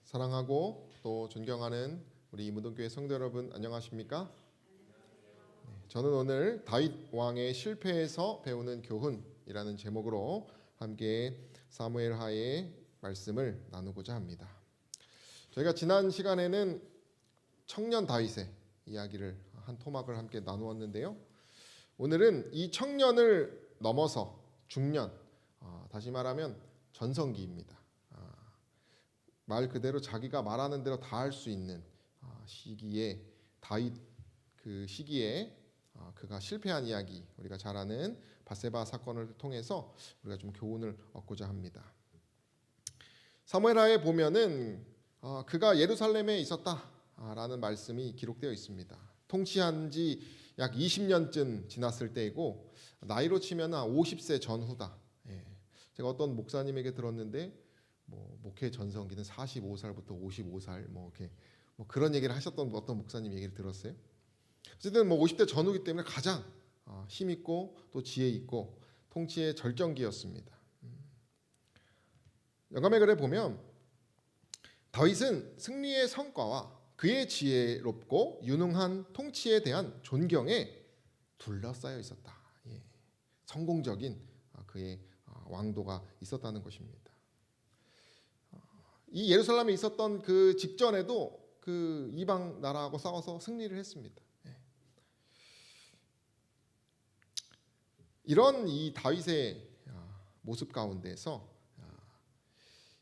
사랑하고 또 존경하는 우리 이무동교회 성도 여러분 안녕하십니까? 저는 오늘 다윗 왕의 실패에서 배우는 교훈이라는 제목으로 함께 사무엘하의 말씀을 나누고자 합니다. 저희가 지난 시간에는 청년 다윗의 이야기를 한 토막을 함께 나누었는데요. 오늘은 이 청년을 넘어서 중년, 다시 말하면 전성기입니다. 말 그대로 자기가 말하는 대로 다 할 수 있는 시기에 다윗 그 시기에 그가 실패한 이야기, 우리가 잘 아는 밧세바 사건을 통해서 우리가 좀 교훈을 얻고자 합니다. 사무엘하에 보면은 그가 예루살렘에 있었다라는 말씀이 기록되어 있습니다. 통치한 지 약 20년쯤 지났을 때이고 나이로 치면 50세 전후다. 제가 어떤 목사님에게 들었는데 목회 전성기는 45살부터 55살 이렇게 그런 얘기를 하셨던 어떤 목사님 얘기를 들었어요. 어쨌든 50대 전후기 때문에 가장 힘 있고 또 지혜 있고 통치의 절정기였습니다. 영감의 글에 보면 다윗은 승리의 성과와 그의 지혜롭고 유능한 통치에 대한 존경에 둘러싸여 있었다. 성공적인 그의 왕도가 있었다는 것입니다. 이 예루살렘에 있었던 그 직전에도 그 이방 나라하고 싸워서 승리를 했습니다. 이런 이 다윗의 모습 가운데서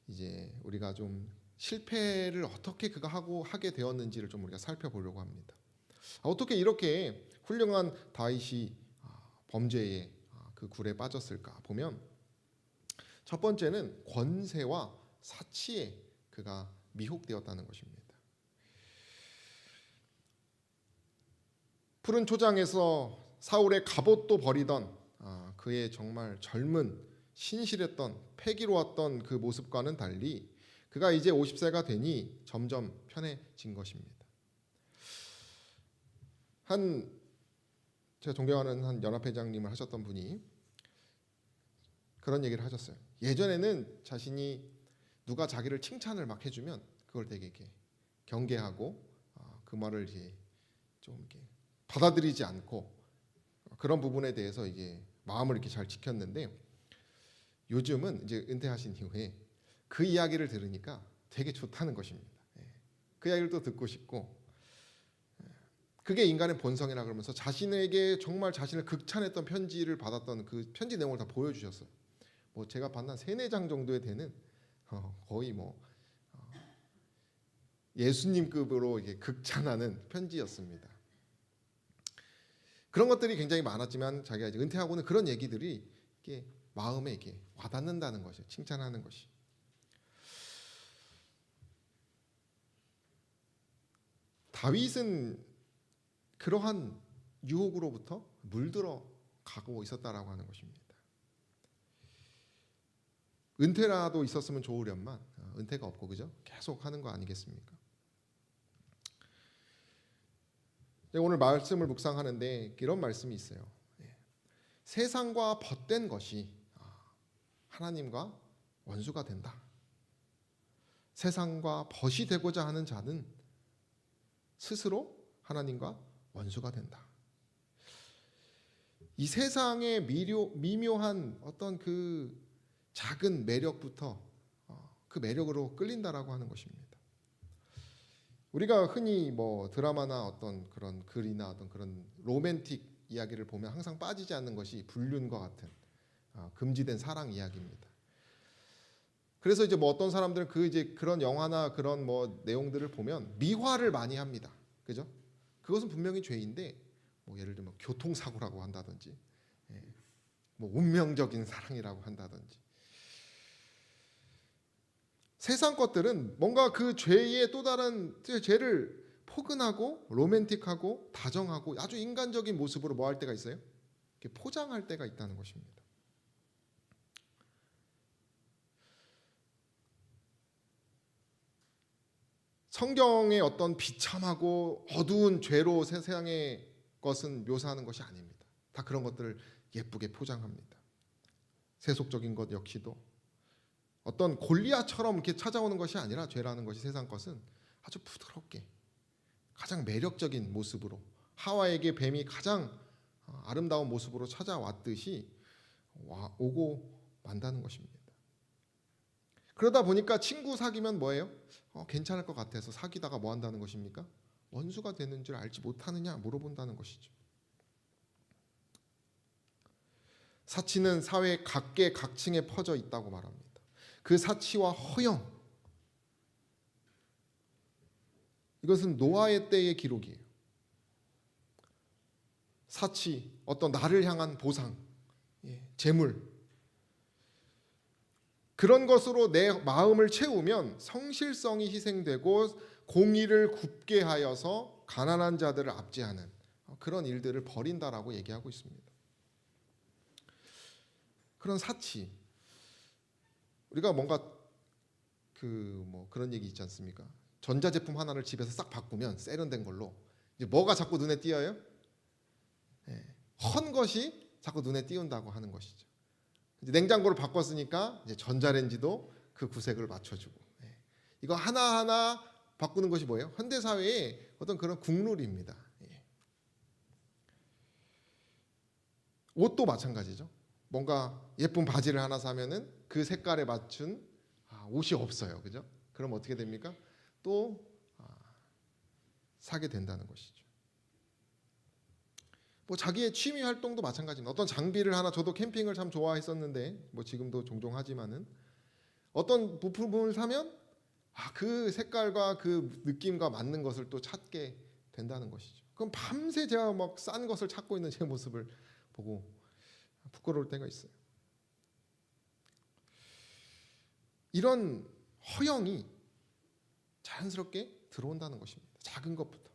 이제 우리가 좀 실패를 어떻게 그가 하게 되었는지를 좀 우리가 살펴보려고 합니다. 어떻게 이렇게 훌륭한 다윗이 범죄의 그 굴에 빠졌을까 보면 첫 번째는 권세와 사치에 그가 미혹되었다는 것입니다. 푸른 초장에서 사울의 갑옷도 버리던 그의 정말 젊은 신실했던 패기로웠던 그 모습과는 달리 그가 이제 50세가 되니 점점 편해진 것입니다. 제가 존경하는 한 연합회장님을 하셨던 분이 그런 얘기를 하셨어요. 예전에는 자신이 누가 자기를 칭찬을 막 해주면 그걸 되게 이렇게 경계하고 그 말을 이제 좀 이렇게 받아들이지 않고 그런 부분에 대해서 이게 마음을 이렇게 잘 지켰는데 요즘은 이제 은퇴하신 이후에 그 이야기를 들으니까 되게 좋다는 것입니다. 그 이야기를 또 듣고 싶고 그게 인간의 본성이라 그러면서 자신에게 정말 자신을 극찬했던 편지를 받았던 그 편지 내용을 다 보여주셨어요. 제가 봤나 3-4장 정도에 되는 거의 예수님급으로 이게 극찬하는 편지였습니다. 그런 것들이 굉장히 많았지만 자기가 이제 은퇴하고는 그런 얘기들이 이게 마음에 이게 와닿는다는 것이에요. 칭찬하는 것이. 다윗은 그러한 유혹으로부터 물들어 가고 있었다라고 하는 것입니다. 은퇴라도 있었으면 좋으련만 은퇴가 없고 그죠? 계속 하는 거 아니겠습니까? 오늘 말씀을 묵상하는데 이런 말씀이 있어요. 세상과 벗된 것이 하나님과 원수가 된다. 세상과 벗이 되고자 하는 자는 스스로 하나님과 원수가 된다. 이 세상의 미묘한 어떤 그 작은 매력부터 그 매력으로 끌린다라고 하는 것입니다. 우리가 흔히 드라마나 어떤 그런 글이나 어떤 그런 로맨틱 이야기를 보면 항상 빠지지 않는 것이 불륜과 같은 금지된 사랑 이야기입니다. 그래서 이제 어떤 사람들은 그런 영화나 그런 내용들을 보면 미화를 많이 합니다. 그죠? 그것은 분명히 죄인데 예를 들면 교통사고라고 한다든지 운명적인 사랑이라고 한다든지 세상 것들은 뭔가 그 죄의 또 다른 죄를 포근하고 로맨틱하고 다정하고 아주 인간적인 모습으로 할 때가 있어요. 포장할 때가 있다는 것입니다. 성경의 어떤 비참하고 어두운 죄로 세상의 것은 묘사하는 것이 아닙니다. 다 그런 것들을 예쁘게 포장합니다. 세속적인 것 역시도 어떤 골리앗처럼 이렇게 찾아오는 것이 아니라 죄라는 것이 세상 것은 아주 부드럽게 가장 매력적인 모습으로 하와에게 뱀이 가장 아름다운 모습으로 찾아왔듯이 오고 만다는 것입니다. 그러다 보니까 친구 사귀면 뭐예요? 괜찮을 것 같아서 사귀다가 뭐 한다는 것입니까? 원수가 되는 줄 알지 못하느냐 물어본다는 것이죠. 사치는 사회 각계 각층에 퍼져 있다고 말합니다. 그 사치와 허영, 이것은 노아의 때의 기록이에요. 사치, 어떤 나를 향한 보상, 재물, 그런 것으로 내 마음을 채우면 성실성이 희생되고 공의를 굽게 하여서 가난한 자들을 압제하는 그런 일들을 벌인다라고 얘기하고 있습니다. 그런 사치, 우리가 뭔가 그런 얘기 있지 않습니까? 전자제품 하나를 집에서 싹 바꾸면 세련된 걸로 이제 뭐가 자꾸 눈에 띄어요? 헌 것이 자꾸 눈에 띄운다고 하는 것이죠. 이제 냉장고를 바꿨으니까 이제 전자레인지도 그 구색을 맞춰주고, 이거 하나하나 바꾸는 것이 뭐예요? 현대 사회의 어떤 그런 국룰입니다. 옷도 마찬가지죠. 뭔가 예쁜 바지를 하나 사면은 그 색깔에 맞춘 옷이 없어요, 그죠? 그럼 어떻게 됩니까? 또 사게 된다는 것이죠. 뭐 자기의 취미 활동도 마찬가지입니다. 어떤 장비를 하나, 저도 캠핑을 참 좋아했었는데 뭐 지금도 종종 하지만은 어떤 부품을 사면 그 색깔과 그 느낌과 맞는 것을 또 찾게 된다는 것이죠. 그럼 밤새 제가 막 싼 것을 찾고 있는 제 모습을 보고 부끄러울 때가 있어요. 이런 허영이 자연스럽게 들어온다는 것입니다. 작은 것부터.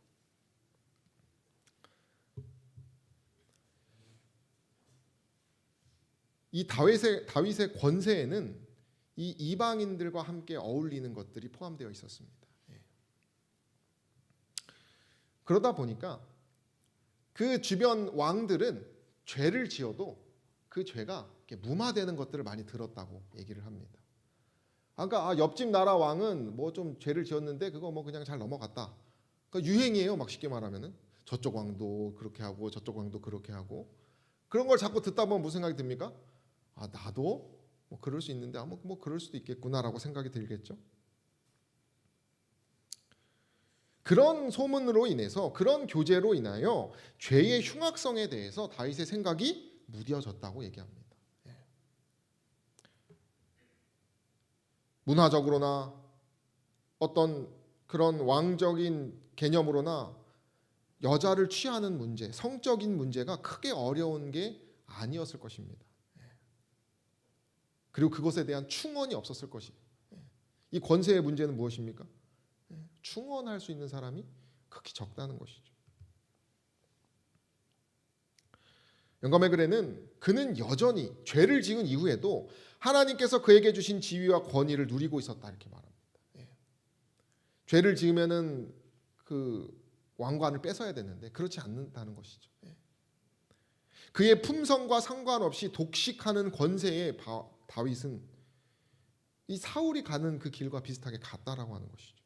이 다윗의 권세에는 이 이방인들과 함께 어울리는 것들이 포함되어 있었습니다. 그러다 보니까 그 주변 왕들은 죄를 지어도 그 죄가 무마되는 것들을 많이 들었다고 얘기를 합니다. 그러니까 옆집 나라 왕은 뭐 좀 죄를 지었는데 그거 뭐 그냥 잘 넘어갔다. 그러니까 유행이에요, 막 쉽게 말하면은. 저쪽 왕도 그렇게 하고 저쪽 왕도 그렇게 하고. 그런 걸 자꾸 듣다 보면 무슨 생각이 듭니까? 나도 뭐 그럴 수 있는데 뭐 그럴 수도 있겠구나라고 생각이 들겠죠. 그런 소문으로 인해서, 그런 교제로 인하여 죄의 흉악성에 대해서 다윗의 생각이 무뎌졌다고 얘기합니다. 문화적으로나 어떤 그런 왕적인 개념으로나 여자를 취하는 문제, 성적인 문제가 크게 어려운 게 아니었을 것입니다. 그리고 그것에 대한 충원이 없었을 것이에요. 이 권세의 문제는 무엇입니까? 충원할 수 있는 사람이 극히 적다는 것이죠. 영감의 글에는 그는 여전히 죄를 지은 이후에도 하나님께서 그에게 주신 지위와 권위를 누리고 있었다 이렇게 말합니다. 죄를 지으면은 그 왕관을 뺏어야 되는데 그렇지 않는다는 것이죠. 그의 품성과 상관없이 독식하는 권세의 다윗은 이 사울이 가는 그 길과 비슷하게 갔다라고 하는 것이죠.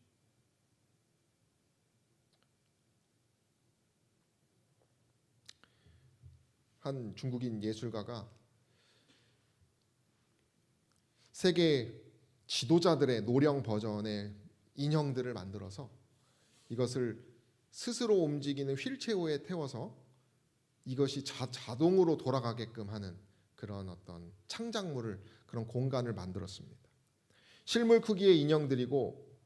한 중국인 예술가가 세계 지도자들의 노령 버전의 인형들을 만들어서 이것을 스스로 움직이는 휠체어에 태워서 이것이 자동으로 돌아가게끔 하는 그런 어떤 창작물을, 그런 공간을 만들었습니다. 실물 크기의 인형들이고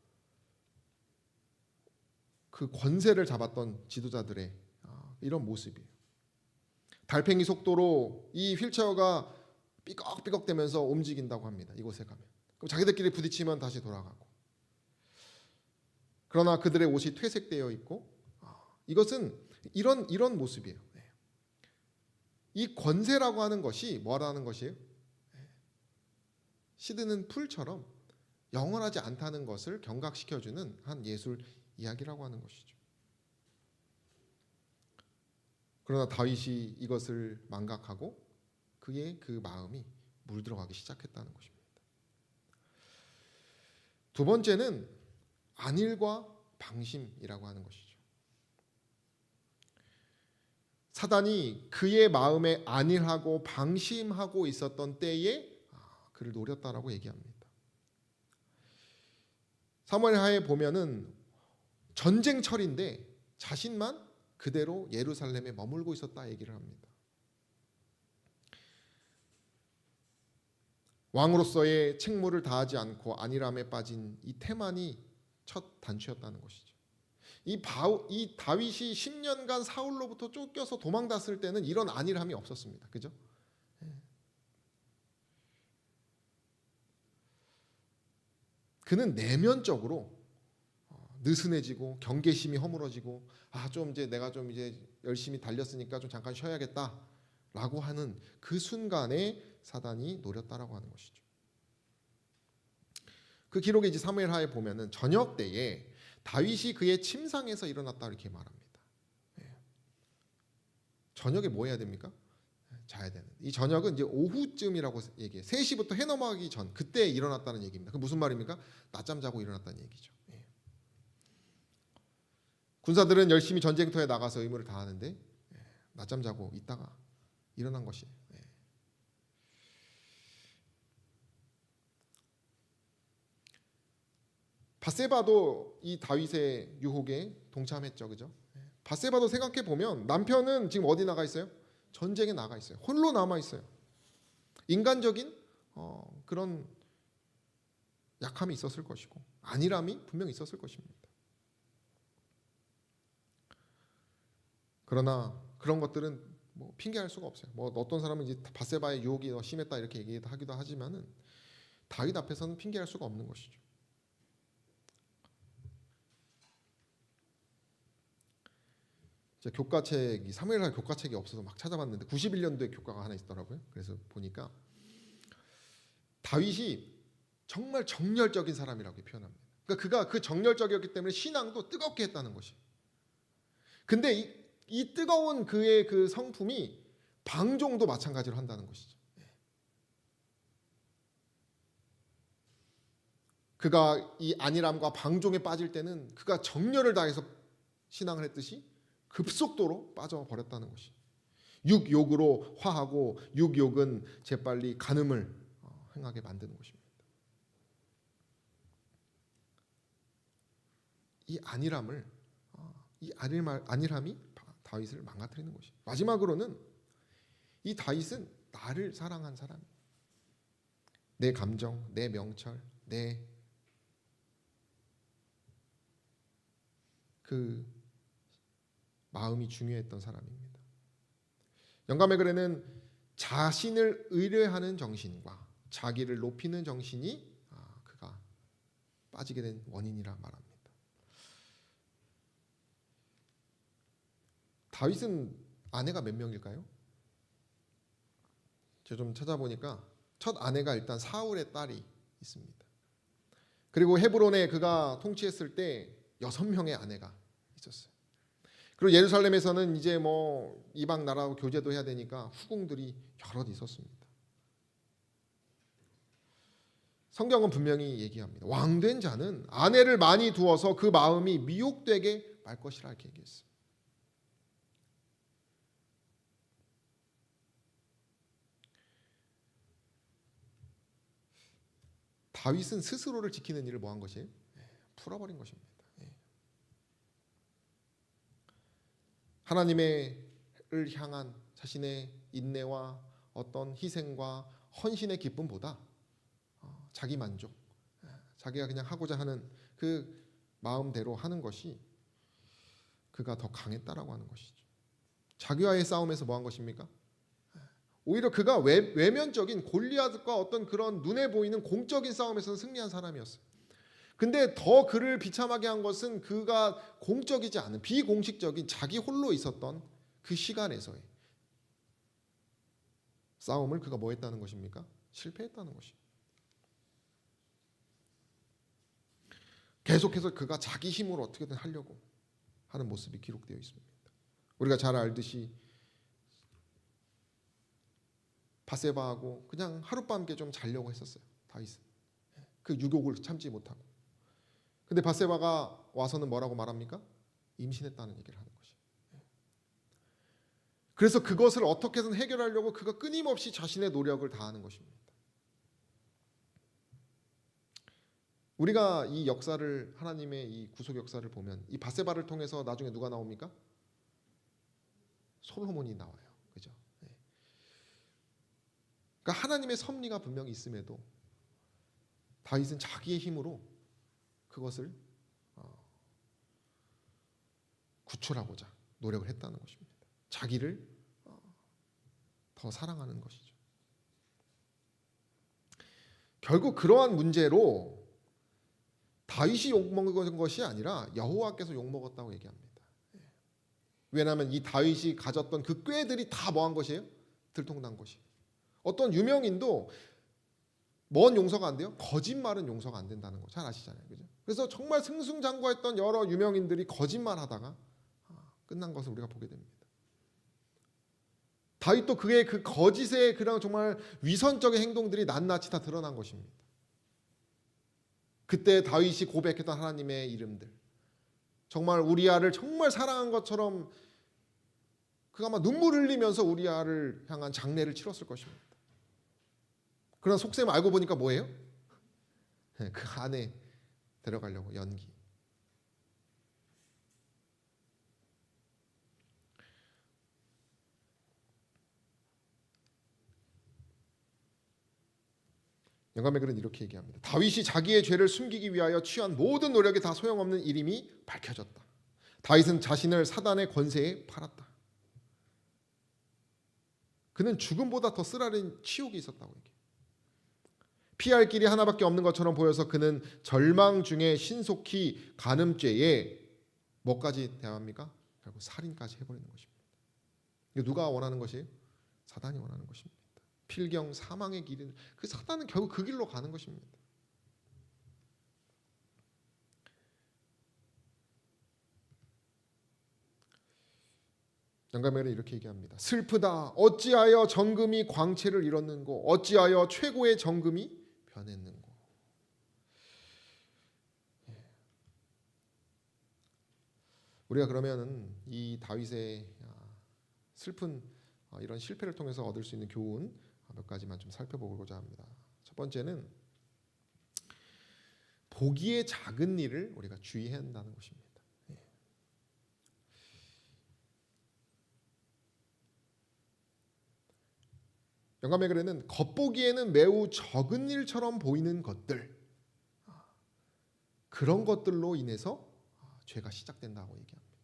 그 권세를 잡았던 지도자들의 이런 모습이에요. 달팽이 속도로 이 휠체어가 삐걱삐걱 되면서 움직인다고 합니다. 이곳에 가면. 그럼 자기들끼리 부딪히면 다시 돌아가고. 그러나 그들의 옷이 퇴색되어 있고, 이것은 이런 모습이에요. 이 권세라고 하는 것이 뭐라는 것이에요? 시드는 풀처럼 영원하지 않다는 것을 경각시켜주는 한 예술 이야기라고 하는 것이죠. 그러나 다윗이 이것을 망각하고 그의 그 마음이 물들어가기 시작했다는 것입니다. 두 번째는 안일과 방심이라고 하는 것이죠. 사단이 그의 마음에 안일하고 방심하고 있었던 때에 그를 노렸다라고 얘기합니다. 사무엘하에 보면은 전쟁철인데 자신만 그대로 예루살렘에 머물고 있었다 얘기를 합니다. 왕으로서의 책무를 다하지 않고 안일함에 빠진 이 태만이 첫 단추였다는 것이죠. 이 다윗이 10년간 사울로부터 쫓겨서 도망갔을 때는 이런 안일함이 없었습니다. 그죠? 그는 내면적으로 느슨해지고 경계심이 허물어지고 좀 이제 내가 좀 이제 열심히 달렸으니까 좀 잠깐 쉬어야겠다라고 하는 그 순간에 사단이 노렸다라고 하는 것이죠. 그 기록에 이제 사무엘하에 보면은 저녁 때에 다윗이 그의 침상에서 일어났다 이렇게 말합니다. 저녁에 뭐 해야 됩니까? 자야 되는. 이 저녁은 이제 오후쯤이라고 얘기해요. 3시부터 해 넘어가기 전 그때 일어났다는 얘기입니다. 그 무슨 말입니까? 낮잠 자고 일어났다는 얘기죠. 군사들은 열심히 전쟁터에 나가서 의무를 다하는데 낮잠 자고 있다가 일어난 것이에요. 밧세바도 이 다윗의 유혹에 동참했죠, 그죠? 밧세바도 생각해 보면 남편은 지금 어디 나가 있어요? 전쟁에 나가 있어요. 홀로 남아 있어요. 인간적인 그런 약함이 있었을 것이고 안일함이 분명히 있었을 것입니다. 그러나 그런 것들은 뭐 핑계할 수가 없어요. 뭐 어떤 사람은 이제 밧세바의 유혹이 더 심했다 이렇게 얘기하기도 하지만은 다윗 앞에서는 핑계할 수가 없는 것이죠. 교과책이 사무엘하 교과책이 없어서 막 찾아봤는데 91년도에 교과가 하나 있더라고요. 그래서 보니까 다윗이 정말 정열적인 사람이라고 표현합니다. 그러니까 그가 그 정열적이었기 때문에 신앙도 뜨겁게 했다는 것이. 근데 이 뜨거운 그의 그 성품이 방종도 마찬가지로 한다는 것이죠. 그가 이 안일함과 방종에 빠질 때는 그가 정열을 다해서 신앙을 했듯이 급속도로 빠져버렸다는 것이. 육욕으로 화하고 육욕은 재빨리 간음을 행하게 만드는 것입니다. 이 안일함이 다윗을 망가뜨리는 것이. 마지막으로는 이 다윗은 나를 사랑한 사람이에요. 내 감정, 내 명철, 내 그 마음이 중요했던 사람입니다. 영감의 글에는 자신을 의뢰하는 정신과 자기를 높이는 정신이 그가 빠지게 된 원인이라 말합니다. 다윗은 아내가 몇 명일까요? 제가 좀 찾아보니까 첫 아내가 일단 사울의 딸이 있습니다. 그리고 헤브론에 그가 통치했을 때 6명의 아내가 있었어요. 그리고 예루살렘에서는 이제 뭐 이방 나라하고 교제도 해야 되니까 후궁들이 여럿 있었습니다. 성경은 분명히 얘기합니다. 왕된 자는 아내를 많이 두어서 그 마음이 미혹되게 말 것이라 이렇게 얘기했어요. 다윗은 스스로를 지키는 일을 뭐 한 것이에요? 풀어버린 것입니다. 하나님을 향한 자신의 인내와 어떤 희생과 헌신의 기쁨보다 자기 만족, 자기가 그냥 하고자 하는 그 마음대로 하는 것이 그가 더 강했다라고 하는 것이죠. 자기와의 싸움에서 뭐 한 것입니까? 오히려 그가 외면적인 골리앗과 어떤 그런 눈에 보이는 공적인 싸움에서는 승리한 사람이었어요. 근데 더 그를 비참하게 한 것은 그가 공적이지 않은 비공식적인 자기 홀로 있었던 그 시간에서의 싸움을 그가 뭐 했다는 것입니까? 실패했다는 것입니다. 계속해서 그가 자기 힘으로 어떻게든 하려고 하는 모습이 기록되어 있습니다. 우리가 잘 알듯이 밧세바하고 그냥 하룻밤께 좀 자려고 했었어요. 다윗은 그 유혹을 참지 못하고 근데 밧세바가 와서는 뭐라고 말합니까? 임신했다는 얘기를 하는 것이. 그래서 그것을 어떻게든 해결하려고 그가 끊임없이 자신의 노력을 다하는 것입니다. 우리가 이 역사를, 하나님의 이 구속 역사를 보면 이 밧세바를 통해서 나중에 누가 나옵니까? 솔로몬이 나와요. 그죠? 그러니까 하나님의 섭리가 분명히 있음에도 다윗은 자기의 힘으로 그것을 구출하고자 노력을 했다는 것입니다. 자기를 더 사랑하는 것이죠. 결국 그러한 문제로 다윗이 욕먹은 것이 아니라 여호와께서 욕먹었다고 얘기합니다. 왜냐하면 이 다윗이 가졌던 그 꾀들이 다 뭐한 것이에요? 들통난 것이에요. 어떤 유명인도 뭔 용서가 안 돼요? 거짓말은 용서가 안 된다는 거 잘 아시잖아요. 그죠? 그래서 정말 승승장구했던 여러 유명인들이 거짓말하다가 끝난 것을 우리가 보게 됩니다. 다윗도 그의 그 거짓의 그런 정말 위선적인 행동들이 낱낱이 다 드러난 것입니다. 그때 다윗이 고백했던 하나님의 이름들, 정말 우리아를 정말 사랑한 것처럼 그가 아마 눈물 흘리면서 우리아를 향한 장례를 치렀을 것입니다. 그러나 속셈 알고 보니까 뭐예요? 그 안에 들어가려고 연기. 영감의 글은 이렇게 얘기합니다. 다윗이 자기의 죄를 숨기기 위하여 취한 모든 노력이 다 소용없는 일임이 밝혀졌다. 다윗은 자신을 사단의 권세에 팔았다. 그는 죽음보다 더 쓰라린 치욕이 있었다고 얘기해요. 피할 길이 하나밖에 없는 것처럼 보여서 그는 절망 중에 신속히 간음죄에 뭐까지 대합니까? 결국 살인까지 해버리는 것입니다. 이거 누가 원하는 것이에요? 사단이 원하는 것입니다. 필경 사망의 길은 그 사단은 결국 그 길로 가는 것입니다. 영감에는 이렇게 얘기합니다. 슬프다. 어찌하여 정금이 광채를 잃었는고, 어찌하여 최고의 정금이 변했는고. 우리가 그러면은 이 다윗의 슬픈 이런 실패를 통해서 얻을 수 있는 교훈 몇 가지만 좀 살펴보고자 합니다. 첫 번째는 보기에 작은 일을 우리가 주의해야 한다는 것입니다. 영감의 글에는 겉보기에는 매우 적은 일처럼 보이는 것들, 그런 것들로 인해서 죄가 시작된다고 얘기합니다.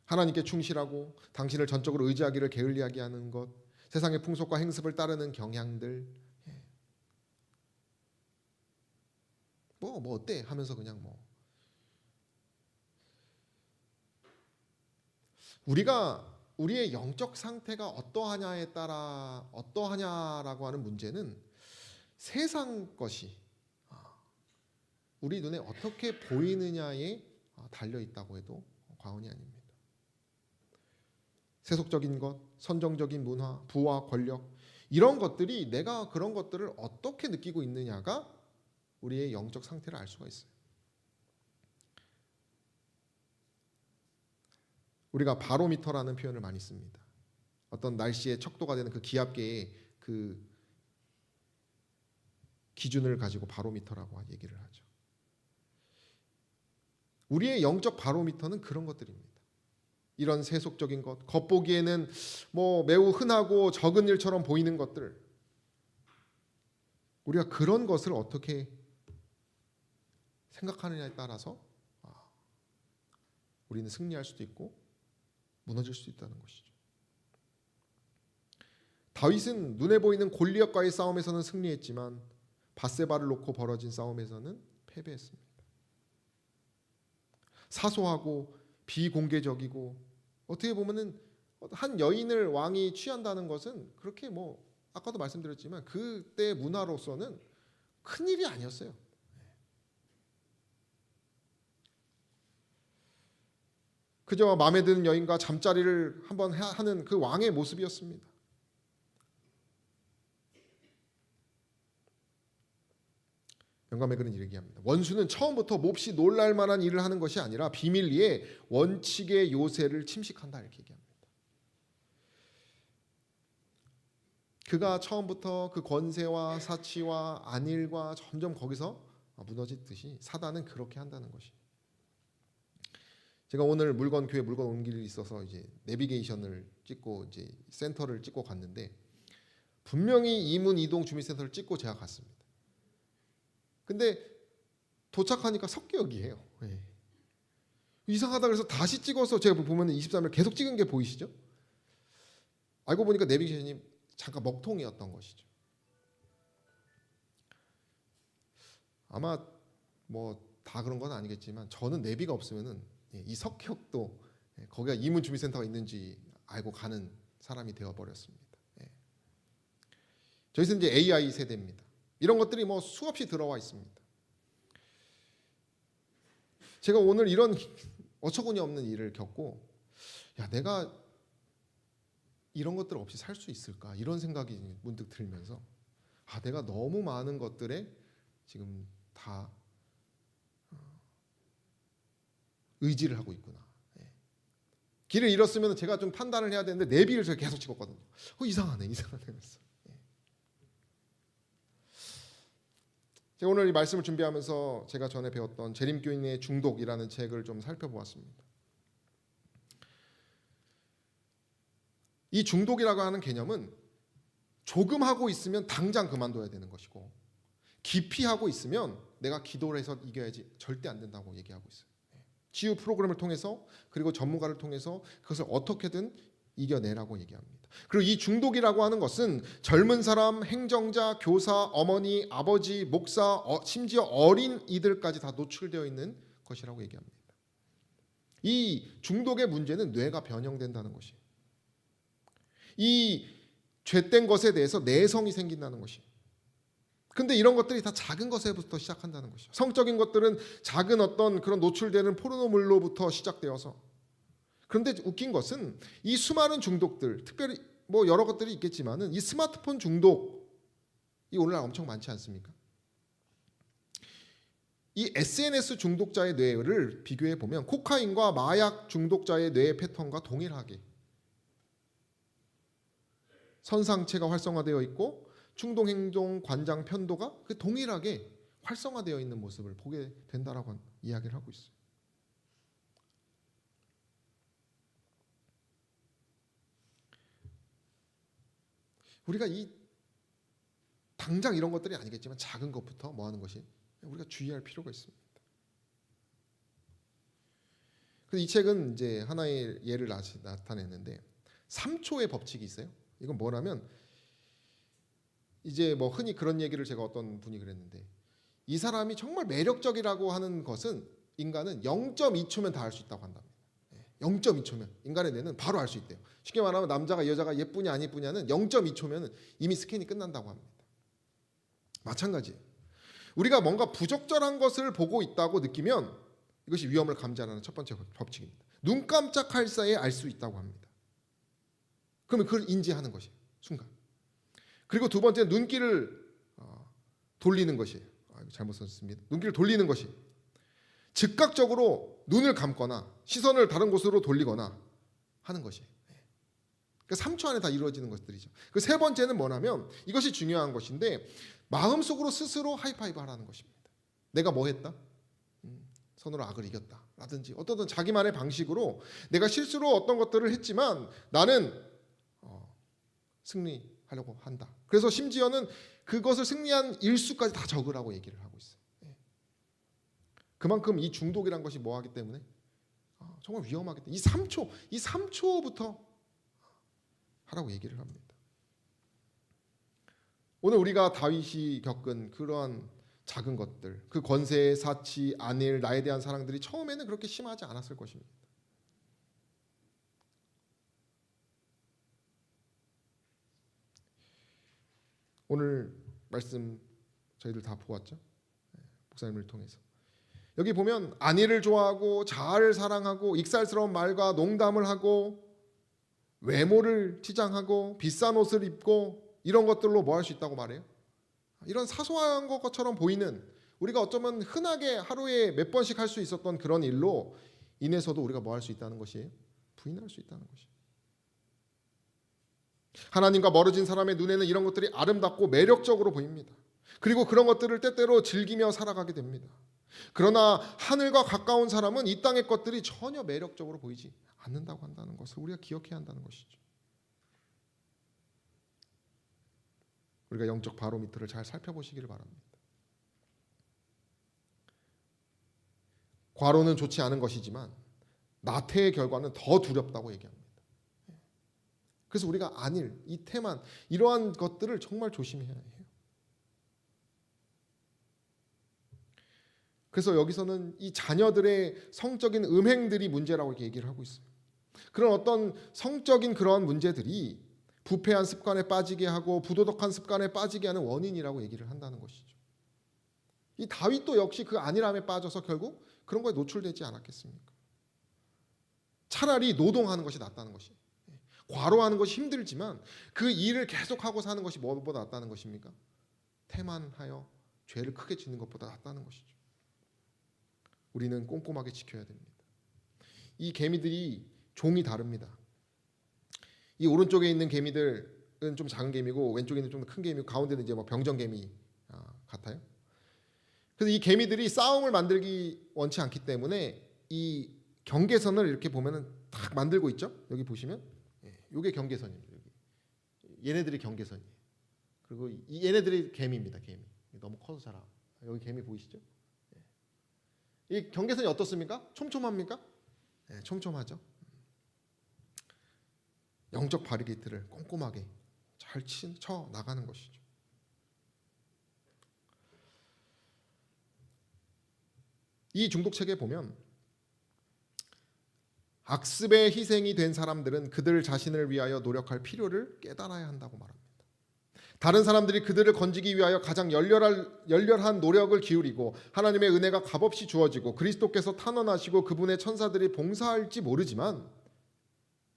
하나님께 충실하고 당신을 전적으로 의지하기를 게을리하게 하는 것, 세상의 풍속과 행습을 따르는 경향들, 뭐 어때 하면서 그냥 우리의 영적 상태가 어떠하냐에 따라 어떠하냐라고 하는 문제는 세상 것이 우리 눈에 어떻게 보이느냐에 달려 있다고 해도 과언이 아닙니다. 세속적인 것, 선정적인 문화, 부와 권력, 이런 것들이 내가 그런 것들을 어떻게 느끼고 있느냐가 우리의 영적 상태를 알 수가 있어요. 우리가 바로미터라는 표현을 많이 씁니다. 어떤 날씨의 척도가 되는 그 기압계의 그 기준을 가지고 바로미터라고 얘기를 하죠. 우리의 영적 바로미터는 그런 것들입니다. 이런 세속적인 것, 겉보기에는 매우 흔하고 적은 일처럼 보이는 것들, 우리가 그런 것을 어떻게 생각하느냐에 따라서 우리는 승리할 수도 있고 무너질 수도 있다는 것이죠. 다윗은 눈에 보이는 골리앗과의 싸움에서는 승리했지만 밧세바를 놓고 벌어진 싸움에서는 패배했습니다. 사소하고 비공개적이고 어떻게 보면은 한 여인을 왕이 취한다는 것은 그렇게 아까도 말씀드렸지만 그때 문화로서는 큰 일이 아니었어요. 그저 마음에 드는 여인과 잠자리를 한번 하는 그 왕의 모습이었습니다. 영감의 글은 이렇게 얘기합니다. 원수는 처음부터 몹시 놀랄 만한 일을 하는 것이 아니라 비밀리에 원칙의 요새를 침식한다 이렇게 얘기합니다. 그가 처음부터 그 권세와 사치와 안일과 점점 거기서 무너지듯이 사단은 그렇게 한다는 것이. 제가 오늘 교회 물건 옮길 일이 있어서 이제 내비게이션을 찍고 이제 센터를 찍고 갔는데 분명히 이문 이동 주민센터를 찍고 제가 갔습니다. 근데 도착하니까 석기역이에요. 네. 이상하다 그래서 다시 찍어서 제가 보면 23일 계속 찍은 게 보이시죠? 알고 보니까 내비게이션이 잠깐 먹통이었던 것이죠. 아마 뭐 다 그런 건 아니겠지만 저는 내비가 없으면은 이 석격도 거기가 이문 주민센터가 있는지 알고 가는 사람이 되어 버렸습니다. 저희는 이제 AI 세대입니다. 이런 것들이 뭐 수없이 들어와 있습니다. 제가 오늘 이런 어처구니 없는 일을 겪고 내가 이런 것들 없이 살 수 있을까 이런 생각이 문득 들면서 내가 너무 많은 것들에 지금 다 의지를 하고 있구나. 길을 잃었으면 제가 좀 판단을 해야 되는데 내비를 제가 계속 찍었거든요. 이상하네. 그래서 제가 오늘 이 말씀을 준비하면서 제가 전에 배웠던 재림교인의 중독이라는 책을 좀 살펴보았습니다. 이 중독이라고 하는 개념은 조금 하고 있으면 당장 그만둬야 되는 것이고 깊이 하고 있으면 내가 기도를 해서 이겨야지 절대 안 된다고 얘기하고 있어요. 치유 프로그램을 통해서 그리고 전문가를 통해서 그것을 어떻게든 이겨내라고 얘기합니다. 그리고 이 중독이라고 하는 것은 젊은 사람, 행정자, 교사, 어머니, 아버지, 목사, 심지어 어린 이들까지 다 노출되어 있는 것이라고 얘기합니다. 이 중독의 문제는 뇌가 변형된다는 것이에요. 이 죄된 것에 대해서 내성이 생긴다는 것이에요. 근데 이런 것들이 다 작은 것에부터 시작한다는 것이죠. 성적인 것들은 작은 어떤 그런 노출되는 포르노물로부터 시작되어서. 그런데 웃긴 것은 이 수많은 중독들, 특별히 뭐 여러 것들이 있겠지만은 이 스마트폰 중독이 오늘날 엄청 많지 않습니까? 이 SNS 중독자의 뇌를 비교해 보면 코카인과 마약 중독자의 뇌의 패턴과 동일하게 선상체가 활성화되어 있고 충동행동 관장 편도가 동일하게 활성화되어 있는 모습을 보게 된다라고 이야기를 하고 있어요. 우리가 당장 이런 것들이 아니겠지만 작은 것부터 뭐 하는 것이 우리가 주의할 필요가 있습니다. 그래서 이 책은 이제 하나의 예를 나타냈는데 3초의 법칙이 있어요. 이건 뭐냐면 이제 뭐 흔히 그런 얘기를 제가 어떤 분이 그랬는데 이 사람이 정말 매력적이라고 하는 것은 인간은 0.2초면 다 알 수 있다고 한답니다. 0.2초면 인간의 뇌는 바로 알 수 있대요. 쉽게 말하면 남자가 여자가 예쁘냐 안 예쁘냐는 0.2초면 이미 스캔이 끝난다고 합니다. 마찬가지예요. 우리가 뭔가 부적절한 것을 보고 있다고 느끼면 이것이 위험을 감지하는 첫 번째 법칙입니다. 눈 깜짝할 사이에 알 수 있다고 합니다. 그러면 그걸 인지하는 것이에요. 순간. 그리고 두 번째는 눈길을 돌리는 것이에요. 잘못 썼습니다. 눈길을 돌리는 것이 즉각적으로 눈을 감거나 시선을 다른 곳으로 돌리거나 하는 것이에요. 그러니까 3초 안에 다 이루어지는 것들이죠. 그 세 번째는 뭐냐면 이것이 중요한 것인데 마음속으로 스스로 하이파이브 하라는 것입니다. 내가 뭐 했다? 선으로 악을 이겼다 라든지 어떤 자기만의 방식으로 내가 실수로 어떤 것들을 했지만 나는 승리하려고 한다. 그래서 심지어는 그것을 승리한 일수까지 다 적으라고 얘기를 하고 있어요. 그만큼 이 중독이란 것이 뭐하기 때문에 정말 위험하기 때문에 이 3초부터 하라고 얘기를 합니다. 오늘 우리가 다윗이 겪은 그러한 작은 것들, 그 권세, 사치, 안일, 나에 대한 사랑들이 처음에는 그렇게 심하지 않았을 것입니다. 오늘 말씀 저희들 다 보았죠? 목사님을 통해서. 여기 보면 안일을 좋아하고 자아를 사랑하고 익살스러운 말과 농담을 하고 외모를 치장하고 비싼 옷을 입고 이런 것들로 뭐 할 수 있다고 말해요? 이런 사소한 것처럼 보이는 우리가 어쩌면 흔하게 하루에 몇 번씩 할 수 있었던 그런 일로 인해서도 우리가 뭐 할 수 있다는 것이에요? 부인할 수 있다는 것이에요. 하나님과 멀어진 사람의 눈에는 이런 것들이 아름답고 매력적으로 보입니다. 그리고 그런 것들을 때때로 즐기며 살아가게 됩니다. 그러나 하늘과 가까운 사람은 이 땅의 것들이 전혀 매력적으로 보이지 않는다고 한다는 것을 우리가 기억해야 한다는 것이죠. 우리가 영적 바로미터를 잘 살펴보시기를 바랍니다. 과로는 좋지 않은 것이지만 나태의 결과는 더 두렵다고 얘기합니다. 그래서 우리가 안일, 이 태만, 이러한 것들을 정말 조심해야 해요. 그래서 여기서는 이 자녀들의 성적인 음행들이 문제라고 이렇게 얘기를 하고 있어요. 그런 어떤 성적인 그러한 문제들이 부패한 습관에 빠지게 하고 부도덕한 습관에 빠지게 하는 원인이라고 얘기를 한다는 것이죠. 이 다윗도 역시 그 안일함에 빠져서 결국 그런 거에 노출되지 않았겠습니까? 차라리 노동하는 것이 낫다는 것이에요. 과로하는 것이 힘들지만 그 일을 계속하고 사는 것이 뭐보다 낫다는 것입니까? 태만하여 죄를 크게 짓는 것보다 낫다는 것이죠. 우리는 꼼꼼하게 지켜야 됩니다. 이 개미들이 종이 다릅니다. 이 오른쪽에 있는 개미들은 좀 작은 개미고 왼쪽에 있는 좀 큰 개미고 가운데는 이제 뭐 병정개미 같아요. 그래서 이 개미들이 싸움을 만들기 원치 않기 때문에 이 경계선을 이렇게 보면은 딱 만들고 있죠. 여기 보시면 이게 경계선입니다. 여기. 얘네들이 경계선이에요. 그리고 얘네들이 개미입니다. 개미. 너무 커서 잘 여기 개미 보이시죠? 이 경계선이 어떻습니까? 촘촘합니까? 네, 촘촘하죠. 영적 바리게이트를 꼼꼼하게 잘 쳐 나가는 것이죠. 이 중독책에 보면 악습의 희생이 된 사람들은 그들 자신을 위하여 노력할 필요를 깨달아야 한다고 말합니다. 다른 사람들이 그들을 건지기 위하여 가장 열렬한 노력을 기울이고 하나님의 은혜가 값없이 주어지고 그리스도께서 탄원하시고 그분의 천사들이 봉사할지 모르지만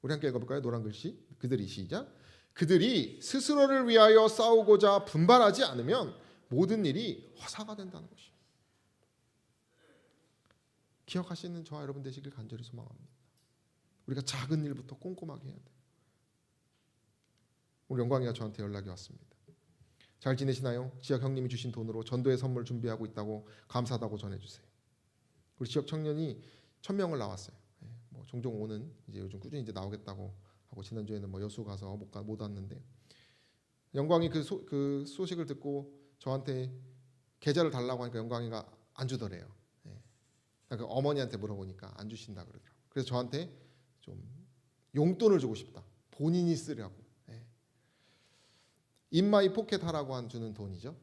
우리 함께 읽어볼까요? 노란 글씨 그들이 시작 그들이 스스로를 위하여 싸우고자 분발하지 않으면 모든 일이 허사가 된다는 것입니다. 기억하시는 저와 여러분 되시길 간절히 소망합니다. 우리가 작은 일부터 꼼꼼하게 해야 돼요. 오늘 영광이가 저한테 연락이 왔습니다. 잘 지내시나요? 지역 형님이 주신 돈으로 전도의 선물 준비하고 있다고 감사하다고 전해주세요. 우리 지역 청년이 1000명을 나왔어요. 뭐 종종 오는 이제 요즘 꾸준히 이제 나오겠다고 하고 지난주에는 뭐 여수 가서 못 왔는데 영광이 그 소식을 듣고 저한테 계좌를 달라고 하니까 영광이가 안 주더래요. 그러니까 어머니한테 물어보니까 안 주신다 그러더라고요. 그래서 저한테 좀 용돈을 주고 싶다. 본인이 쓰려고. 인마이 포켓 하라고 주는 돈이죠.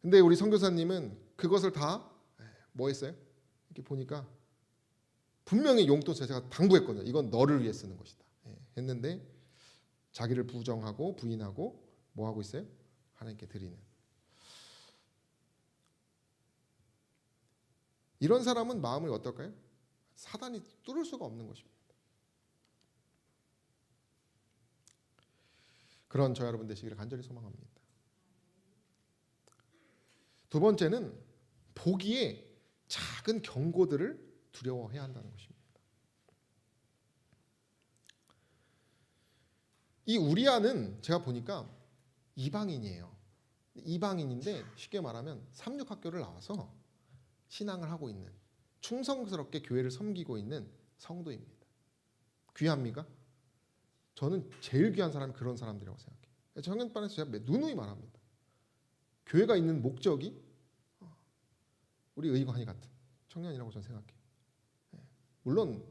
근데 우리 선교사님은 그것을 다 뭐 했어요? 이렇게 보니까 분명히 용돈 제가 당부했거든요. 이건 너를 위해 쓰는 것이다. 했는데 자기를 부정하고 부인하고 뭐 하고 있어요? 하나님께 드리는. 이런 사람은 마음이 어떨까요? 사단이 뚫을 수가 없는 것입니다. 그런 저 여러분 되시기를 간절히 소망합니다. 두 번째는 보기에 작은 경고들을 두려워해야 한다는 것입니다. 이 우리아는 제가 보니까 이방인이에요. 이방인인데 쉽게 말하면 삼육학교를 나와서 신앙을 하고 있는 충성스럽게 교회를 섬기고 있는 성도입니다. 귀합니까? 저는 제일 귀한 사람이 그런 사람들이라고 생각해요. 청년반에서 제가 누누이 말합니다. 교회가 있는 목적이 우리 의관이 같은 청년이라고 저는 생각해요. 물론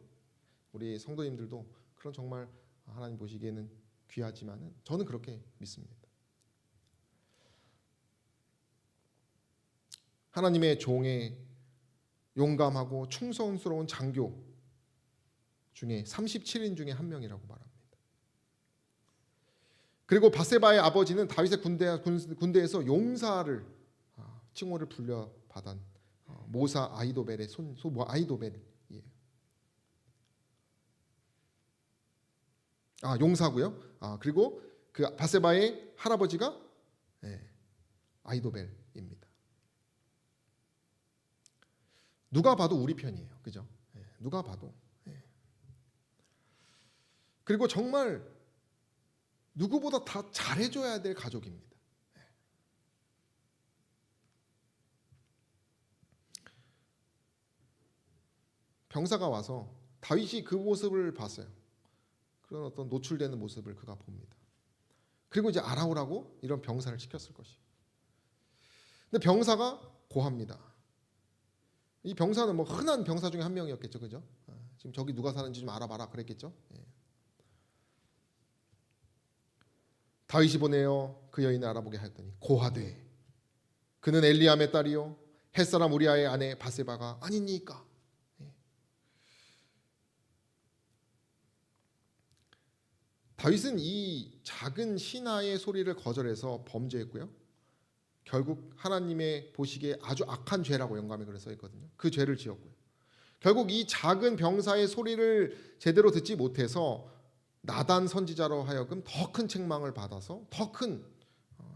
우리 성도님들도 그런 정말 하나님 보시기에는 귀하지만은 저는 그렇게 믿습니다. 하나님의 종의 용감하고 충성스러운 장교 중에 37인 중에 한 명이라고 말합니다. 그리고 바세바의 아버지는 다윗의 군대에서 용사를 칭호를 불려받은 모사 아히도벨의 소모 아히도벨이에요. 용사고요. 그리고 그 바세바의 할아버지가 아히도벨입니다. 누가 봐도 우리 편이에요. 그죠? 누가 봐도. 그리고 정말 누구보다 다 잘해줘야 될 가족입니다. 병사가 와서 다윗이 그 모습을 봤어요. 그런 어떤 노출되는 모습을 그가 봅니다. 그리고 이제 알아오라고 이런 병사를 시켰을 것이에요. 근데 병사가 고합니다. 이 병사는 뭐 흔한 병사 중에 한 명이었겠죠, 그죠? 지금 저기 누가 사는지 좀 알아봐라 그랬겠죠. 다윗이 보내어 그 여인을 알아보게 하였더니 고하되 그는 엘리암의 딸이요 햇사람 우리아의 아내 바세바가 아니니까. 다윗은 이 작은 신하의 소리를 거절해서 범죄했고요. 결국 하나님의 보시기에 아주 악한 죄라고 영감에 글에 써 있거든요. 그 죄를 지었고요. 결국 이 작은 병사의 소리를 제대로 듣지 못해서 나단 선지자로 하여금 더 큰 책망을 받아서 더 큰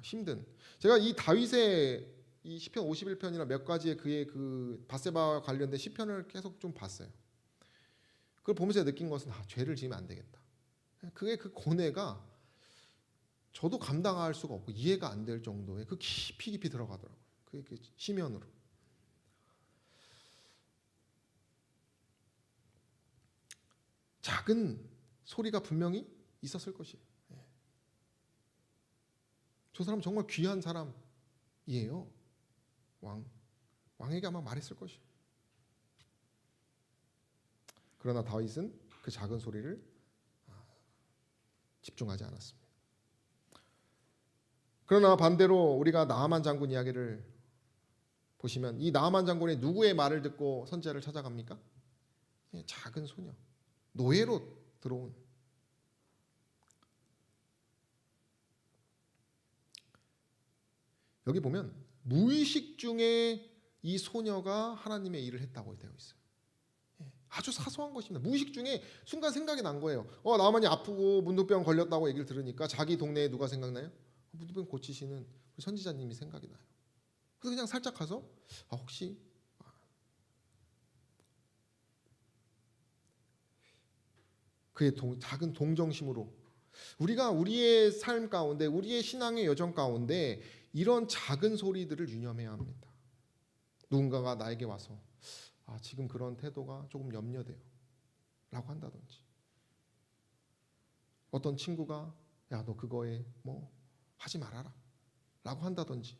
힘든, 제가 이 다윗의 이 시편 51편이나 몇 가지의 그의 그 바세바와 관련된 시편을 계속 좀 봤어요. 그걸 보면서 느낀 것은 죄를 지으면 안 되겠다. 그게 그 고뇌가 저도 감당할 수가 없고 이해가 안 될 정도의 그 깊이 들어가더라고요. 그 심연으로. 작은 소리가 분명히 있었을 것이에요. 저 사람 정말 귀한 사람이에요. 왕에게 아마 말했을 것이에요. 그러나 다윗은 그 작은 소리를 집중하지 않았습니다. 그러나 반대로 우리가 나아만 장군 이야기를 보시면 이 나아만 장군이 누구의 말을 듣고 선지자를 찾아갑니까? 작은 소녀, 노예로 들어온. 여기 보면 무의식 중에 이 소녀가 하나님의 일을 했다고 되어 있어요. 아주 사소한 것입니다. 무의식 중에 순간 생각이 난 거예요. 나만이 아프고 문둥병 걸렸다고 얘기를 들으니까 자기 동네에 누가 생각나요? 문둥병 고치시는 선지자님이 생각이 나요. 그래서 그냥 살짝 가서 혹시 그의 작은 동정심으로 우리가 우리의 삶 가운데 우리의 신앙의 여정 가운데 이런 작은 소리들을 유념해야 합니다. 누군가가 나에게 와서 지금 그런 태도가 조금 염려돼요 라고 한다든지, 어떤 친구가 야 너 그거에 뭐 하지 말아라 라고 한다든지,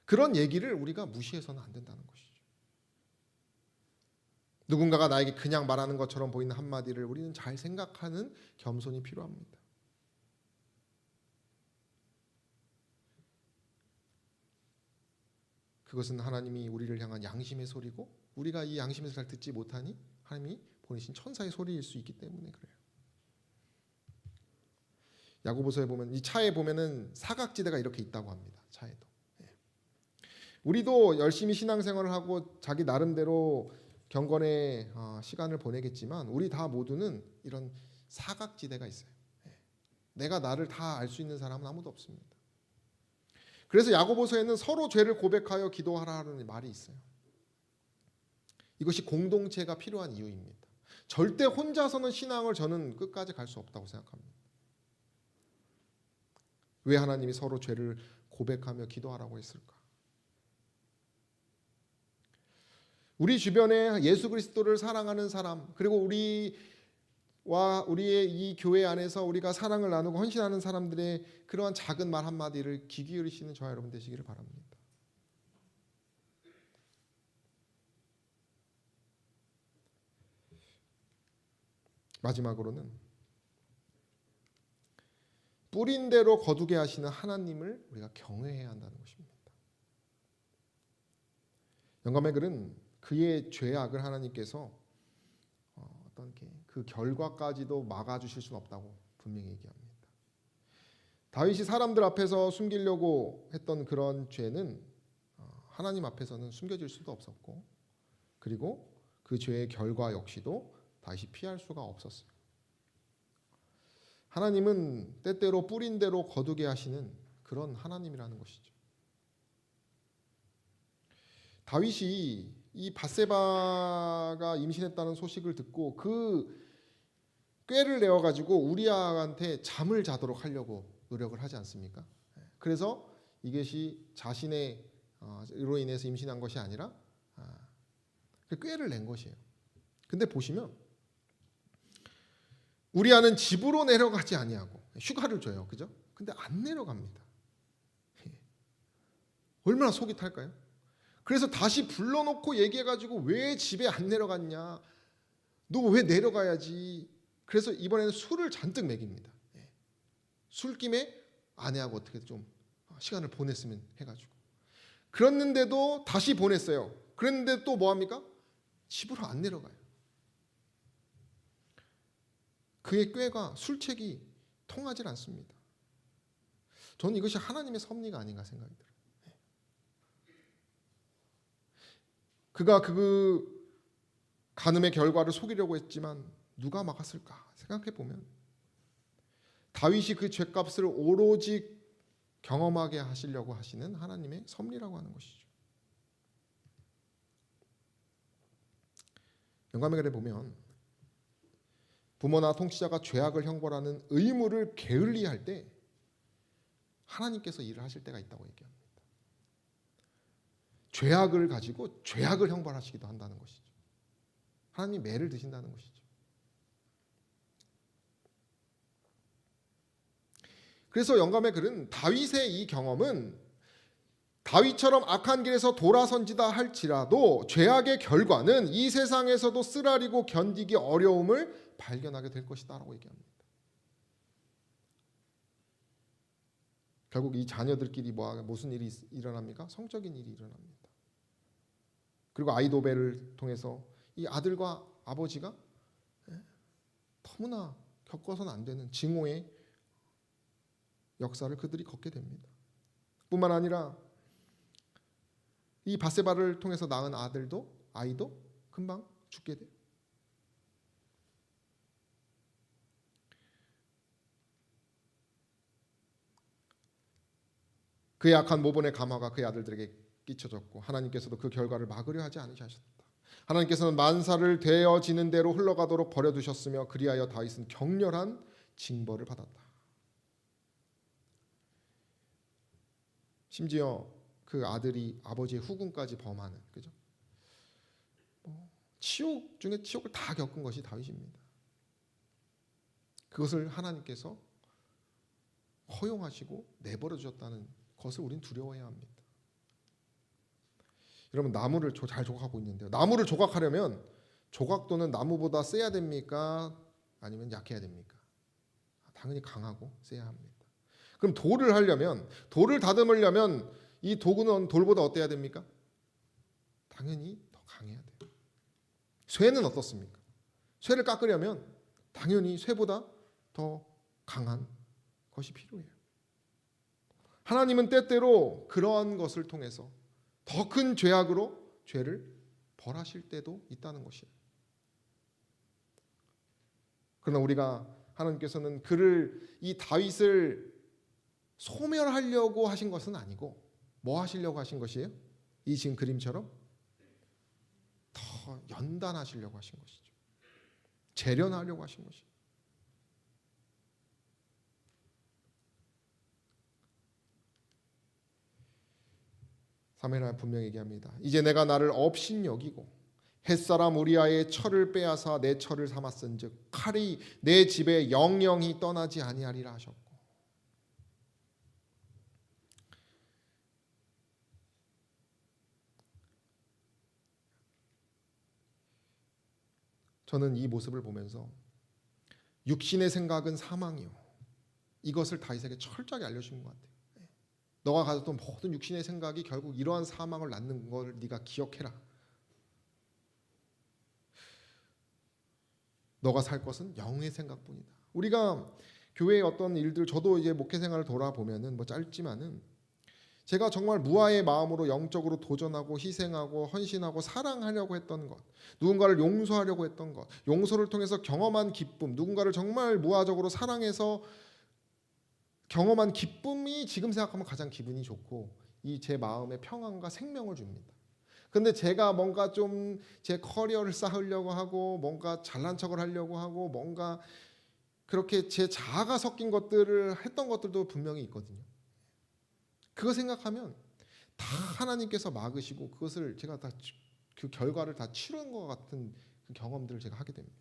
그런 얘기를 우리가 무시해서는 안 된다는 것이죠. 누군가가 나에게 그냥 말하는 것처럼 보이는 한마디를 우리는 잘 생각하는 겸손이 필요합니다. 그것은 하나님이 우리를 향한 양심의 소리고 우리가 이 양심에서 잘 듣지 못하니 하나님이 보내신 천사의 소리일 수 있기 때문에 그래요. 야고보서에 보면 이 차에 보면은 사각지대가 이렇게 있다고 합니다. 차에도. 우리도 열심히 신앙생활을 하고 자기 나름대로 경건의 시간을 보내겠지만 우리 다 모두는 이런 사각지대가 있어요. 내가 나를 다 알 수 있는 사람은 아무도 없습니다. 그래서 야고보서에는 서로 죄를 고백하여 기도하라는 말이 있어요. 이것이 공동체가 필요한 이유입니다. 절대 혼자서는 신앙을 저는 끝까지 갈 수 없다고 생각합니다. 왜 하나님이 서로 죄를 고백하며 기도하라고 했을까? 우리 주변에 예수 그리스도를 사랑하는 사람, 그리고 우리의 이 교회 안에서 우리가 사랑을 나누고 헌신하는 사람들의 그러한 작은 말 한마디를 귀 기울이시는 저와 여러분 되시기를 바랍니다. 마지막으로는 뿌린 대로 거두게 하시는 하나님을 우리가 경외해야 한다는 것입니다. 영감의 글은 그의 죄악을 하나님께서 어떤 그 결과까지도 막아주실 수는 없다고 분명히 얘기합니다. 다윗이 사람들 앞에서 숨기려고 했던 그런 죄는 하나님 앞에서는 숨겨질 수도 없었고, 그리고 그 죄의 결과 역시도 다윗이 피할 수가 없었어요. 하나님은 때때로 뿌린 대로 거두게 하시는 그런 하나님이라는 것이죠. 다윗이 이 밧세바가 임신했다는 소식을 듣고 그 꾀를 내어 가지고 우리아한테 잠을 자도록 하려고 노력을 하지 않습니까? 그래서 이것이 자신의 로 인해서 임신한 것이 아니라 그 꾀를 낸 것이에요. 근데 보시면 우리아는 집으로 내려가지 아니하고 휴가를 줘요, 그죠? 근데 안 내려갑니다. 얼마나 속이 탈까요? 그래서 다시 불러놓고 얘기해가지고 왜 집에 안 내려갔냐? 너 왜 내려가야지? 그래서 이번에는 술을 잔뜩 먹입니다. 술김에 아내하고 어떻게 좀 시간을 보냈으면 해가지고. 그랬는데도 다시 보냈어요. 그랬는데 또 뭐합니까? 집으로 안 내려가요. 그의 꾀가 술책이 통하질 않습니다. 저는 이것이 하나님의 섭리가 아닌가 생각이 들어요. 그가 그 간음의 결과를 속이려고 했지만 누가 막았을까 생각해 보면 다윗이 그 죄값을 오로지 경험하게 하시려고 하시는 하나님의 섭리라고 하는 것이죠. 영감의 글에 보면 부모나 통치자가 죄악을 형벌하는 의무를 게을리할 때 하나님께서 일을 하실 때가 있다고 얘기합니다. 죄악을 가지고 죄악을 형벌하시기도 한다는 것이죠. 하나님이 매를 드신다는 것이죠. 그래서 영감의 글은 다윗의 이 경험은 다윗처럼 악한 길에서 돌아선지다 할지라도 죄악의 결과는 이 세상에서도 쓰라리고 견디기 어려움을 발견하게 될 것이다라고 얘기합니다. 결국 이 자녀들끼리 무슨 일이 일어납니까? 성적인 일이 일어납니다. 그리고 아이도벨을 통해서 이 아들과 아버지가 너무나 겪어서는 안 되는 증오의 역사를 그들이 걷게 됩니다. 뿐만 아니라 이 밧세바를 통해서 낳은 아이도 금방 죽게 돼요. 그의 악한 모본의 감화가 그의 아들들에게 끼쳐졌고 하나님께서도 그 결과를 막으려 하지 않으셨다. 하나님께서는 만사를 되어지는 대로 흘러가도록 버려두셨으며 그리하여 다윗은 격렬한 징벌을 받았다. 심지어 그 아들이 아버지의 후궁까지 범하는, 그죠? 치욕 중에 치욕을 다 겪은 것이 다윗입니다. 그것을 하나님께서 허용하시고 내버려 두셨다는 것을 우린 두려워해야 합니다. 여러분, 나무를 잘 조각하고 있는데요. 나무를 조각하려면 조각도는 나무보다 세야 됩니까? 아니면 약해야 됩니까? 당연히 강하고 세야 합니다. 그럼 돌을 다듬으려면 이 도구는 돌보다 어때야 됩니까? 당연히 더 강해야 돼요. 쇠는 어떻습니까? 쇠를 깎으려면 당연히 쇠보다 더 강한 것이 필요해요. 하나님은 때때로 그러한 것을 통해서 더 큰 죄악으로 죄를 벌하실 때도 있다는 것이에요. 그러나 우리가 하나님께서는 이 다윗을 소멸하려고 하신 것은 아니고 뭐 하시려고 하신 것이에요? 이 지금 그림처럼 더 연단하시려고 하신 것이죠. 재련하려고 하신 것이죠. 사무엘하 분명히 얘기합니다. 이제 내가 나를 업신여기고 햇사람 우리아의 철을 빼앗아 내 철을 삼았은즉 칼이 내 집에 영영히 떠나지 아니하리라 하셨고, 저는 이 모습을 보면서 육신의 생각은 사망이요, 이것을 다윗에게 철저하게 알려주신 것 같아요. 너가 가졌던 모든 육신의 생각이 결국 이러한 사망을 낳는 걸 네가 기억해라. 너가 살 것은 영의 생각뿐이다. 우리가 교회의 어떤 일들, 저도 이제 목회 생활을 돌아보면은 짧지만은 제가 정말 무아의 마음으로 영적으로 도전하고 희생하고 헌신하고 사랑하려고 했던 것, 누군가를 용서하려고 했던 것, 용서를 통해서 경험한 기쁨, 누군가를 정말 무아적으로 사랑해서 경험한 기쁨이 지금 생각하면 가장 기분이 좋고 이 제 마음에 평안과 생명을 줍니다. 근데 제가 뭔가 좀 제 커리어를 쌓으려고 하고 뭔가 잘난 척을 하려고 하고 뭔가 그렇게 제 자아가 섞인 것들을 했던 것들도 분명히 있거든요. 그거 생각하면 다 하나님께서 막으시고 그것을 제가 다 그 결과를 다 치른 것 같은 그 경험들을 제가 하게 됩니다.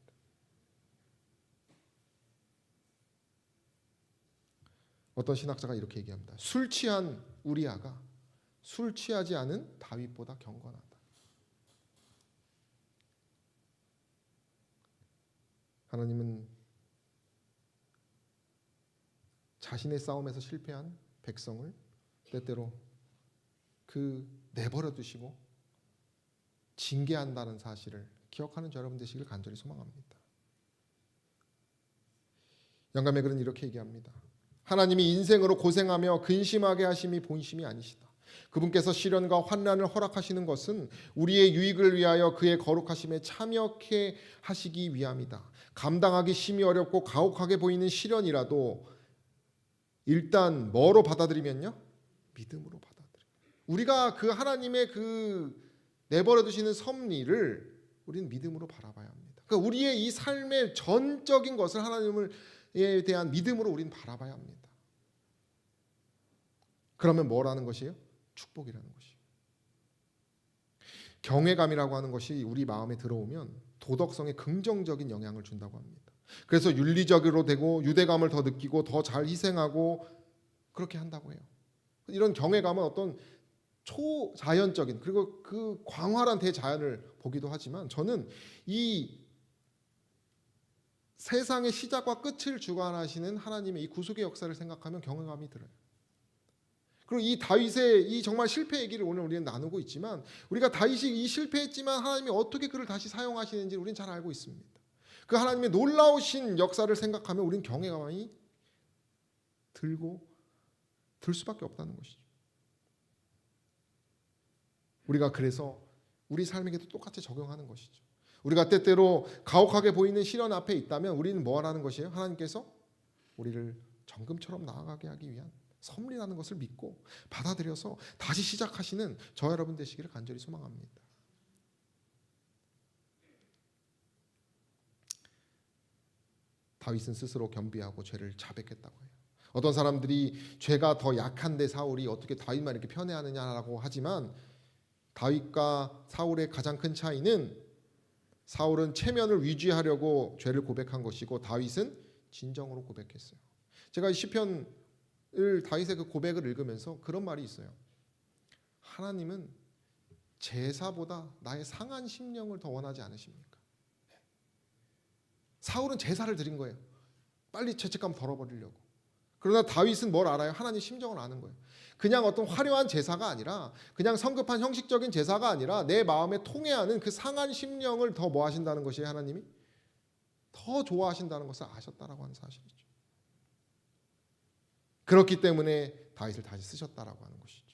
어떤 신학자가 이렇게 얘기합니다. 술 취한 우리아가 술 취하지 않은 다윗보다 경건하다. 하나님은 자신의 싸움에서 실패한 백성을 때때로 내버려 두시고 징계한다는 사실을 기억하는 여러분 되시길 간절히 소망합니다. 영감의 글은 이렇게 얘기합니다. 하나님이 인생으로 고생하며 근심하게 하심이 본심이 아니시다. 그분께서 시련과 환난을 허락하시는 것은 우리의 유익을 위하여 그의 거룩하심에 참여케 하시기 위함이다. 감당하기 심히 어렵고 가혹하게 보이는 시련이라도 일단 뭐로 받아들이면요? 믿음으로 받아들여요. 우리가 그 하나님의 그 내버려 두시는 섭리를 우리는 믿음으로 바라봐야 합니다. 그러니까 우리의 이 삶의 전적인 것을 하나님에 대한 믿음으로 우리는 바라봐야 합니다. 그러면 뭐라는 것이에요? 축복이라는 것이에요. 경외감이라고 하는 것이 우리 마음에 들어오면 도덕성에 긍정적인 영향을 준다고 합니다. 그래서 윤리적으로 되고 유대감을 더 느끼고 더 잘 희생하고 그렇게 한다고 해요. 이런 경외감은 어떤 초자연적인 그리고 그 광활한 대자연을 보기도 하지만 저는 이 세상의 시작과 끝을 주관하시는 하나님의 이 구속의 역사를 생각하면 경외감이 들어요. 그리고 이 다윗의 이 정말 실패 얘기를 오늘 우리는 나누고 있지만 우리가 다윗이 이 실패했지만 하나님이 어떻게 그를 다시 사용하시는지 우리는 잘 알고 있습니다. 그 하나님의 놀라우신 역사를 생각하면 우리는 경외감이 들 수밖에 없다는 것이죠. 우리가 그래서 우리 삶에게도 똑같이 적용하는 것이죠. 우리가 때때로 가혹하게 보이는 시련 앞에 있다면 우리는 뭐 하라는 것이에요? 하나님께서 우리를 정금처럼 나아가게 하기 위한 섭리라는 것을 믿고 받아들여서 다시 시작하시는 저 여러분 되시기를 간절히 소망합니다. 다윗은 스스로 겸비하고 죄를 자백했다고 해요. 어떤 사람들이 죄가 더 약한데 사울이 어떻게 다윗만 이렇게 편애하느냐라고 하지만 다윗과 사울의 가장 큰 차이는 사울은 체면을 유지하려고 죄를 고백한 것이고 다윗은 진정으로 고백했어요. 제가 시편을 다윗의 그 고백을 읽으면서 그런 말이 있어요. 하나님은 제사보다 나의 상한 심령을 더 원하지 않으십니까? 사울은 제사를 드린 거예요. 빨리 죄책감 덜어버리려고. 그러나 다윗은 뭘 알아요? 하나님 심정을 아는 거예요. 그냥 어떤 화려한 제사가 아니라 그냥 성급한 형식적인 제사가 아니라 내 마음에 통해하는 그 상한 심령을 더 뭐 하신다는 것이에요? 하나님이 더 좋아하신다는 것을 아셨다라고 하는 사실이죠. 그렇기 때문에 다윗을 다시 쓰셨다라고 하는 것이죠.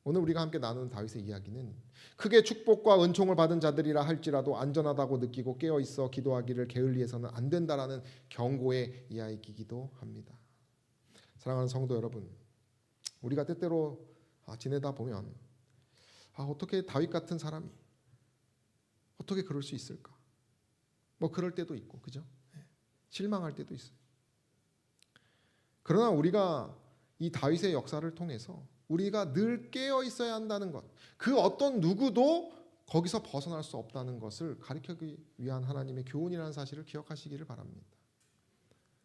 오늘 우리가 함께 나누는 다윗의 이야기는 크게 축복과 은총을 받은 자들이라 할지라도 안전하다고 느끼고 깨어있어 기도하기를 게을리해서는 안 된다라는 경고의 이야기이기도 합니다. 사랑하는 성도 여러분, 우리가 때때로 지내다 보면 어떻게 다윗 같은 사람이 어떻게 그럴 수 있을까? 뭐 그럴 때도 있고, 그죠? 실망할 때도 있어요. 그러나 우리가 이 다윗의 역사를 통해서 우리가 늘 깨어 있어야 한다는 것, 그 어떤 누구도 거기서 벗어날 수 없다는 것을 가르치기 위한 하나님의 교훈이라는 사실을 기억하시기를 바랍니다.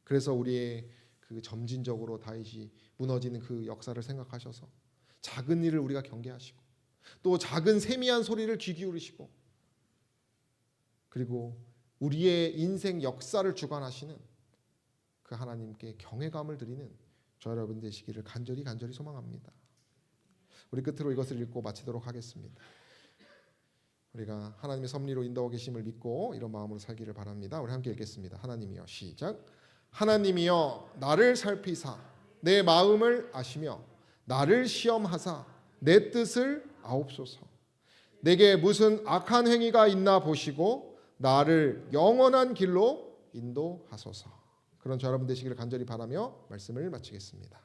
그래서 우리의 그 점진적으로 다윗이 무너지는 그 역사를 생각하셔서 작은 일을 우리가 경계하시고 또 작은 세미한 소리를 귀 기울이시고 그리고 우리의 인생 역사를 주관하시는 그 하나님께 경외감을 드리는 저 여러분 되시기를 간절히 소망합니다. 우리 끝으로 이것을 읽고 마치도록 하겠습니다. 우리가 하나님의 섭리로 인도하고 계심을 믿고 이런 마음으로 살기를 바랍니다. 우리 함께 읽겠습니다. 하나님이여, 시작. 하나님이여, 나를 살피사 내 마음을 아시며 나를 시험하사 내 뜻을 아옵소서. 내게 무슨 악한 행위가 있나 보시고 나를 영원한 길로 인도하소서. 그런 저 여러분 되시기를 간절히 바라며 말씀을 마치겠습니다.